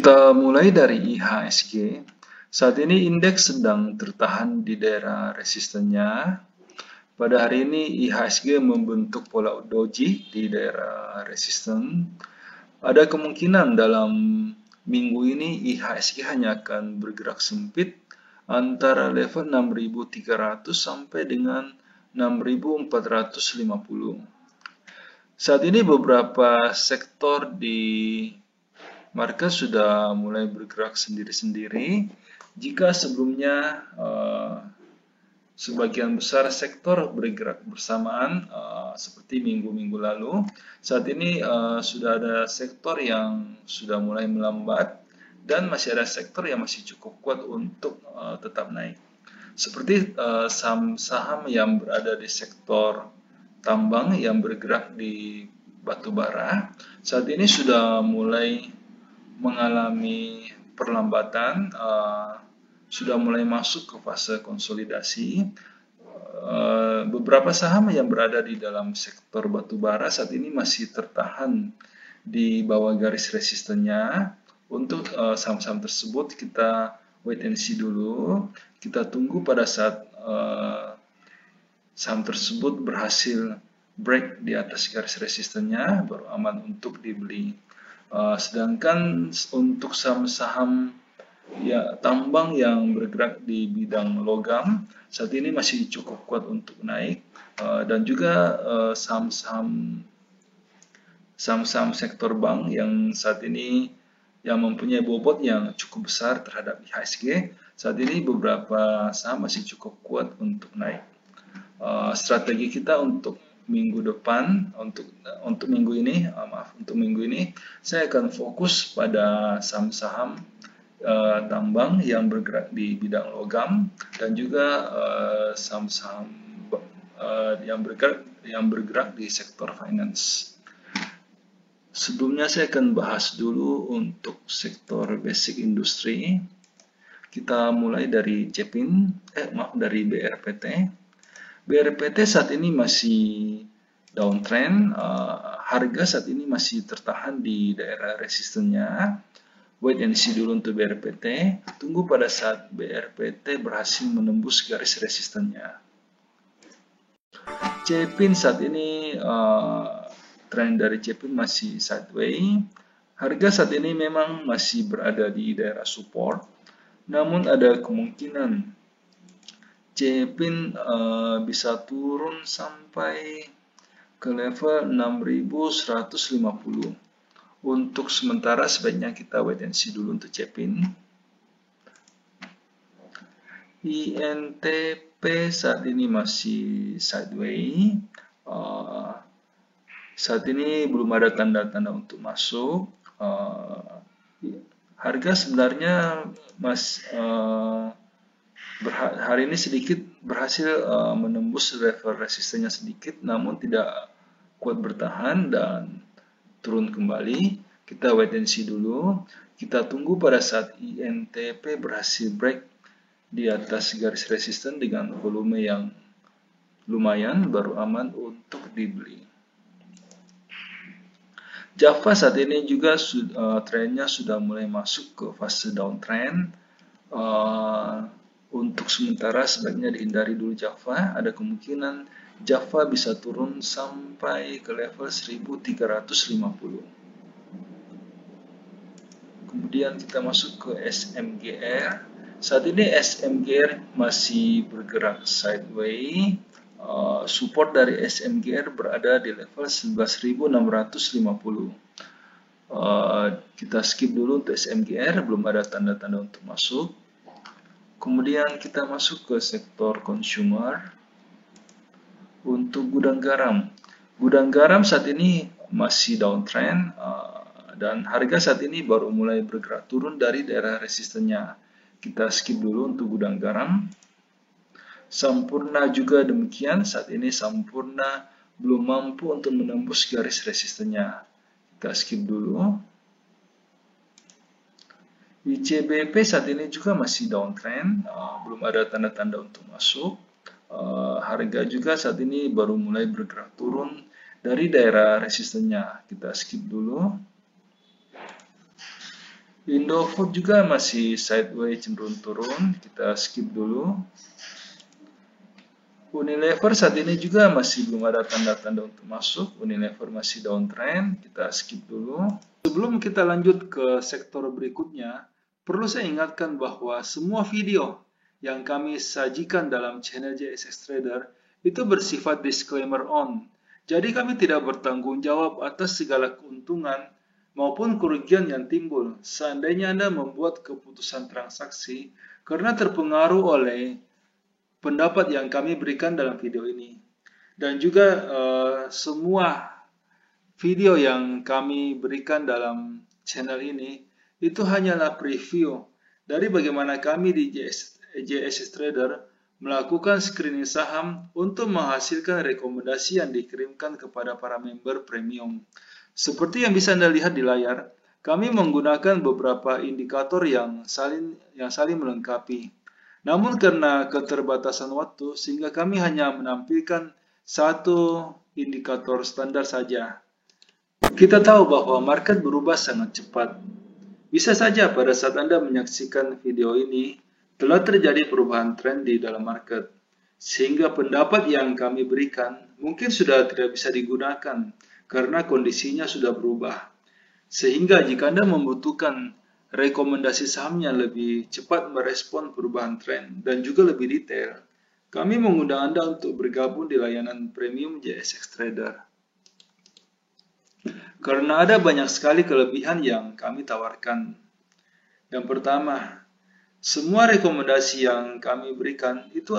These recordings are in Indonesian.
Kita mulai dari IHSG. Saat ini indeks sedang tertahan di daerah resistennya. Pada hari ini IHSG membentuk pola doji di daerah resisten. Ada kemungkinan dalam minggu ini IHSG hanya akan bergerak sempit antara level 6.300 sampai dengan 6.450. Saat ini beberapa sektor di market sudah mulai bergerak sendiri-sendiri. Jika sebelumnya sebagian besar sektor bergerak bersamaan seperti minggu-minggu lalu, saat ini sudah ada sektor yang sudah mulai melambat dan masih ada sektor yang masih cukup kuat untuk tetap naik. Seperti saham-saham yang berada di sektor tambang yang bergerak di batu bara, saat ini sudah mulai mengalami perlambatan, sudah mulai masuk ke fase konsolidasi. Beberapa saham yang berada di dalam sektor batubara saat ini masih tertahan di bawah garis resistennya. Untuk saham-saham tersebut kita wait and see dulu. Kita tunggu pada saat saham tersebut berhasil break di atas garis resistennya, baru aman untuk dibeli. Sedangkan untuk saham-saham tambang yang bergerak di bidang logam saat ini masih cukup kuat untuk naik, dan juga saham-saham sektor bank yang saat ini yang mempunyai bobot yang cukup besar terhadap IHSG, saat ini beberapa saham masih cukup kuat untuk naik. Strategi kita untuk minggu depan, untuk minggu ini, saya akan fokus pada saham-saham tambang yang bergerak di bidang logam dan juga saham-saham yang bergerak di sektor finance. Sebelumnya saya akan bahas dulu untuk sektor basic industri. Kita mulai dari dari BRPT. BRPT saat ini masih downtrend, harga saat ini masih tertahan di daerah resistennya. Wait and see dulu untuk BRPT, tunggu pada saat BRPT berhasil menembus garis resistennya. Cepin saat ini tren dari Cepin masih sideways. Harga saat ini memang masih berada di daerah support, namun ada kemungkinan Cepin bisa turun sampai ke level 6.150. Untuk sementara sebaiknya kita wait and see dulu untuk Cepin. INTP saat ini masih sideways. Saat ini belum ada tanda-tanda untuk masuk. Harga sebenarnya hari ini sedikit berhasil menembus level resistennya sedikit, namun tidak kuat bertahan dan turun kembali. Kita wait and see dulu. Kita tunggu pada saat INTP berhasil break di atas garis resisten dengan volume yang lumayan, baru aman untuk dibeli. Java saat ini juga trennya sudah mulai masuk ke fase downtrend. Untuk sementara sebaiknya dihindari dulu Java. Ada kemungkinan Java bisa turun sampai ke level 1350. Kemudian kita masuk ke SMGR. Saat ini SMGR masih bergerak sideways. Support dari SMGR berada di level 11.650. Kita skip dulu untuk SMGR, belum ada tanda-tanda untuk masuk. Kemudian kita masuk ke sektor consumer. Untuk gudang garam. Gudang garam saat ini masih downtrend dan harga saat ini baru mulai bergerak turun dari daerah resistennya. Kita skip dulu untuk gudang garam. Sampurna juga demikian, saat ini Sampurna belum mampu untuk menembus garis resistennya. Kita skip dulu. ICBP saat ini juga masih downtrend, belum ada tanda-tanda untuk masuk. Harga juga saat ini baru mulai bergerak turun dari daerah resistennya. Kita skip dulu. Indofood juga masih sideways cenderung turun, kita skip dulu. Unilever saat ini juga masih belum ada tanda-tanda untuk masuk. Unilever masih downtrend, kita skip dulu. Sebelum kita lanjut ke sektor berikutnya, perlu saya ingatkan bahwa semua video yang kami sajikan dalam channel JSX Trader itu bersifat disclaimer on. Jadi kami tidak bertanggung jawab atas segala keuntungan maupun kerugian yang timbul seandainya Anda membuat keputusan transaksi karena terpengaruh oleh pendapat yang kami berikan dalam video ini. Dan juga semua video yang kami berikan dalam channel ini itu hanyalah preview dari bagaimana kami di JSX Trader melakukan screening saham untuk menghasilkan rekomendasi yang dikirimkan kepada para member premium. Seperti yang bisa Anda lihat di layar, kami menggunakan beberapa indikator yang saling melengkapi. Namun karena keterbatasan waktu, sehingga kami hanya menampilkan satu indikator standar saja. Kita tahu bahwa market berubah sangat cepat. Bisa saja pada saat Anda menyaksikan video ini, telah terjadi perubahan tren di dalam market. Sehingga pendapat yang kami berikan mungkin sudah tidak bisa digunakan karena kondisinya sudah berubah. Sehingga jika Anda membutuhkan rekomendasi saham yang lebih cepat merespon perubahan tren dan juga lebih detail, kami mengundang Anda untuk bergabung di layanan premium JSX Trader. Karena ada banyak sekali kelebihan yang kami tawarkan. Yang pertama, semua rekomendasi yang kami berikan itu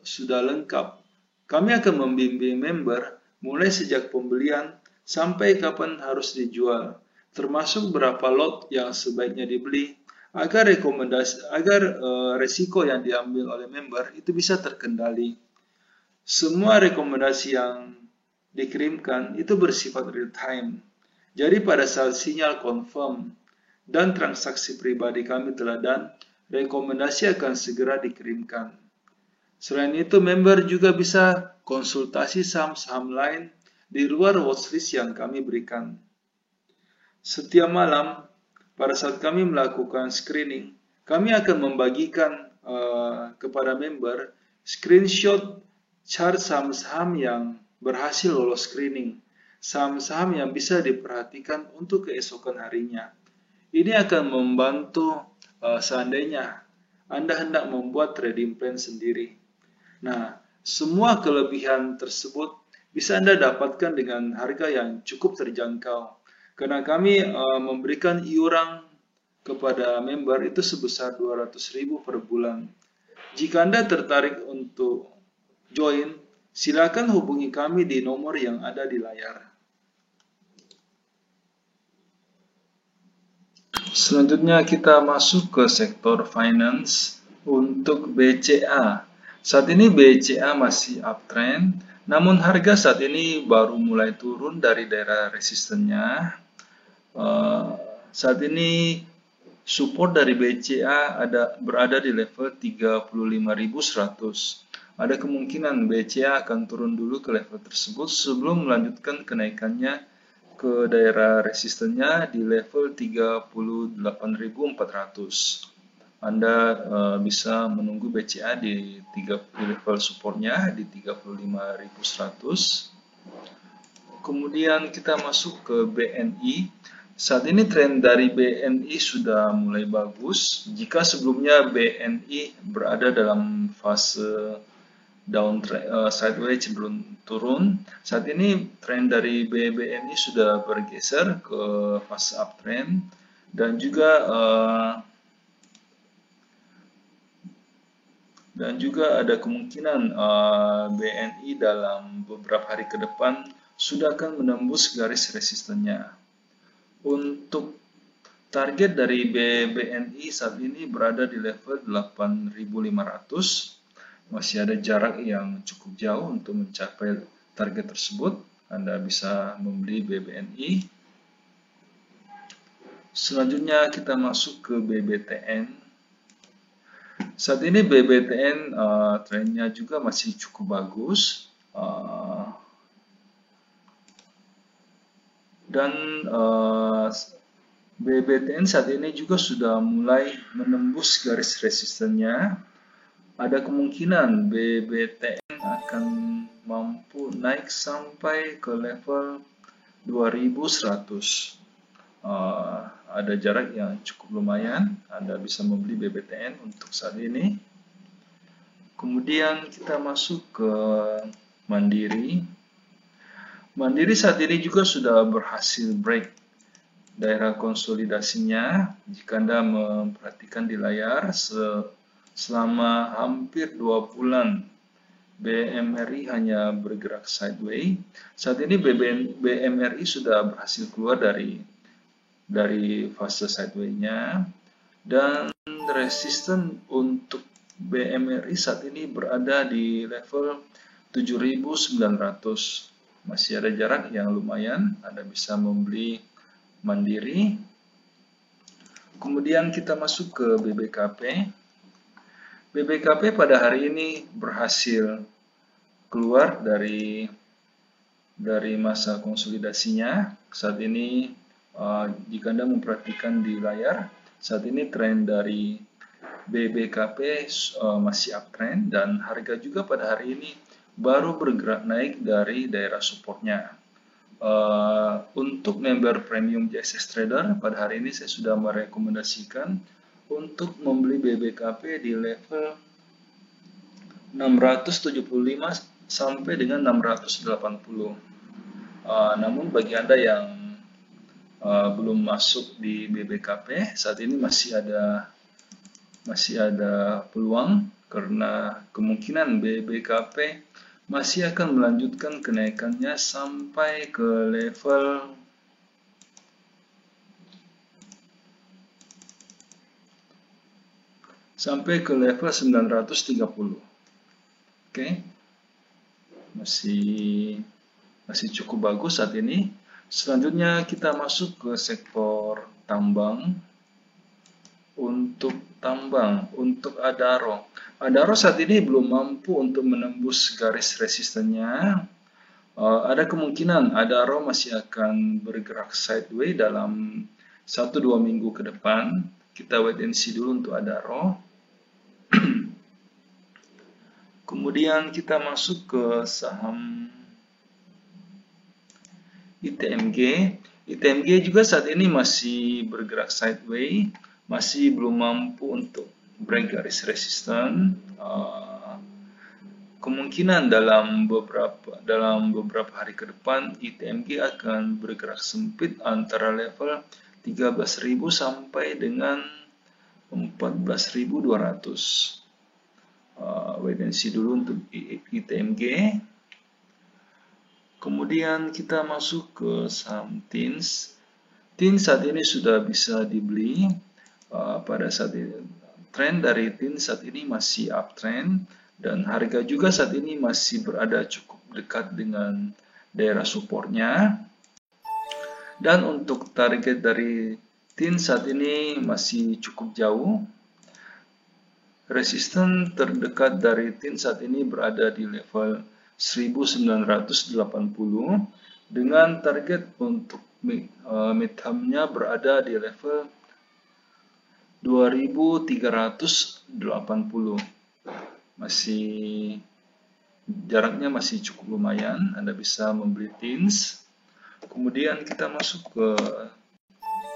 sudah lengkap. Kami akan membimbing member mulai sejak pembelian sampai kapan harus dijual, termasuk berapa lot yang sebaiknya dibeli, agar resiko yang diambil oleh member itu bisa terkendali. Semua rekomendasi yang dikirimkan itu bersifat real time. Jadi pada saat sinyal confirm dan transaksi pribadi kami telah done, rekomendasi akan segera dikirimkan. Selain itu, member juga bisa konsultasi saham-saham lain di luar watchlist yang kami berikan. Setiap malam, pada saat kami melakukan screening, kami akan membagikan kepada member screenshot chart saham-saham yang berhasil lolos screening, saham-saham yang bisa diperhatikan untuk keesokan harinya. Ini akan membantu seandainya Anda hendak membuat trading plan sendiri. Nah, semua kelebihan tersebut bisa Anda dapatkan dengan harga yang cukup terjangkau. Karena kami memberikan iuran kepada member itu sebesar 200.000 per bulan. Jika Anda tertarik untuk join, silakan hubungi kami di nomor yang ada di layar. Selanjutnya kita masuk ke sektor finance untuk BCA. Saat ini BCA masih uptrend, namun harga saat ini baru mulai turun dari daerah resistennya. Saat ini support dari BCA berada di level 35.100. Ada kemungkinan BCA akan turun dulu ke level tersebut sebelum melanjutkan kenaikannya ke daerah resistennya di level 38.400. Anda bisa menunggu BCA di level supportnya di 35.100. Kemudian kita masuk ke BNI. Saat ini tren dari BNI sudah mulai bagus. Jika sebelumnya BNI berada dalam fase sideways cenderung turun, saat ini tren dari BNI sudah bergeser ke fase uptrend dan juga ada kemungkinan BNI dalam beberapa hari ke depan sudah akan menembus garis resistennya. Untuk target dari BNI saat ini berada di level 8.500. Masih ada jarak yang cukup jauh untuk mencapai target tersebut. Anda bisa membeli BNI. Selanjutnya kita masuk ke BBTN. Saat ini BBTN trennya juga masih cukup bagus. Dan BBTN saat ini juga sudah mulai menembus garis resistennya. Ada kemungkinan BBTN akan mampu naik sampai ke level 2100. Ada jarak yang cukup lumayan. Anda bisa membeli BBTN untuk saat ini. Kemudian kita masuk ke Mandiri. Mandiri saat ini juga sudah berhasil break daerah konsolidasinya. Jika Anda memperhatikan di layar, selama hampir 2 bulan BMRI hanya bergerak sideways. Saat ini BMRI sudah berhasil keluar dari fase sideways-nya, dan resisten untuk BMRI saat ini berada di level 7.900. Masih ada jarak yang lumayan, Anda bisa membeli Mandiri. Kemudian kita masuk ke BBKP. BBKP pada hari ini berhasil keluar dari masa konsolidasinya. Saat ini jika Anda memperhatikan di layar, saat ini tren dari BBKP masih uptrend, dan harga juga pada hari ini baru bergerak naik dari daerah supportnya. Untuk member premium JSS Trader, pada hari ini saya sudah merekomendasikan untuk membeli BBKP di level 675 sampai dengan 680. Namun bagi Anda yang belum masuk di BBKP, saat ini masih ada peluang, karena kemungkinan BBKP masih akan melanjutkan kenaikannya sampai ke level 930. Oke. Masih cukup bagus saat ini. Selanjutnya kita masuk ke sektor tambang. Untuk Adaro. Adaro saat ini belum mampu untuk menembus garis resistennya. Ada kemungkinan Adaro masih akan bergerak sideways dalam 1-2 minggu ke depan. Kita wait and see dulu untuk Adaro. Kemudian kita masuk ke saham ITMG. ITMG juga saat ini masih bergerak sideways, masih belum mampu untuk break garis resisten. Kemungkinan dalam beberapa hari ke depan ITMG akan bergerak sempit antara level 13.000 sampai dengan 14.200. Wait and see dulu untuk ITMG. Kemudian kita masuk ke saham TINS. TINS saat ini sudah bisa dibeli. Pada saat ini tren dari TINS saat ini masih uptrend, dan harga juga saat ini masih berada cukup dekat dengan daerah supportnya. Dan untuk target dari TINS saat ini masih cukup jauh. Resisten terdekat dari TINS saat ini berada di level 1980, dengan target untuk midterm-nya berada di level 2380. Jaraknya masih cukup lumayan, Anda bisa membeli TINS. Kemudian kita masuk ke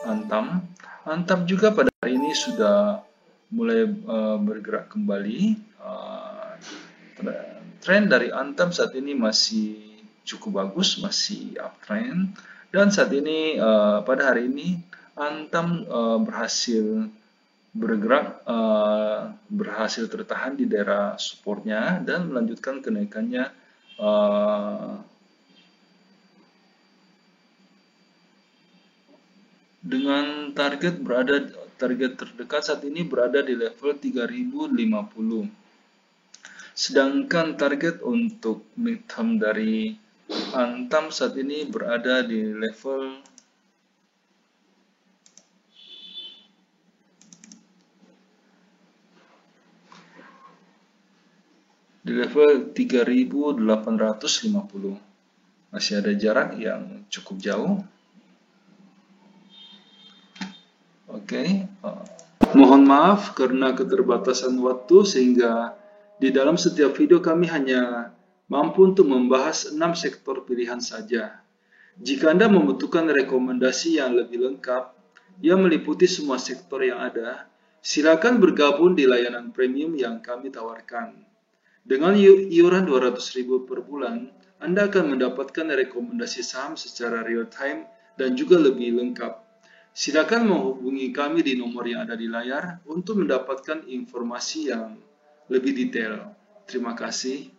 Antam. Antam juga pada hari ini sudah mulai bergerak kembali. Tren dari Antam saat ini masih cukup bagus, masih uptrend, dan saat ini pada hari ini Antam berhasil bergerak, berhasil tertahan di daerah supportnya dan melanjutkan kenaikannya dengan target terdekat saat ini berada di level 3050. Sedangkan target untuk midterm dari Antam saat ini berada di level 3850. Masih ada jarak yang cukup jauh. Oke. Mohon maaf karena keterbatasan waktu sehingga di dalam setiap video kami hanya mampu untuk membahas 6 sektor pilihan saja. Jika Anda membutuhkan rekomendasi yang lebih lengkap yang meliputi semua sektor yang ada, silakan bergabung di layanan premium yang kami tawarkan. Dengan iuran 200.000 per bulan, Anda akan mendapatkan rekomendasi saham secara real time dan juga lebih lengkap. Silakan menghubungi kami di nomor yang ada di layar untuk mendapatkan informasi yang lebih detail. Terima kasih.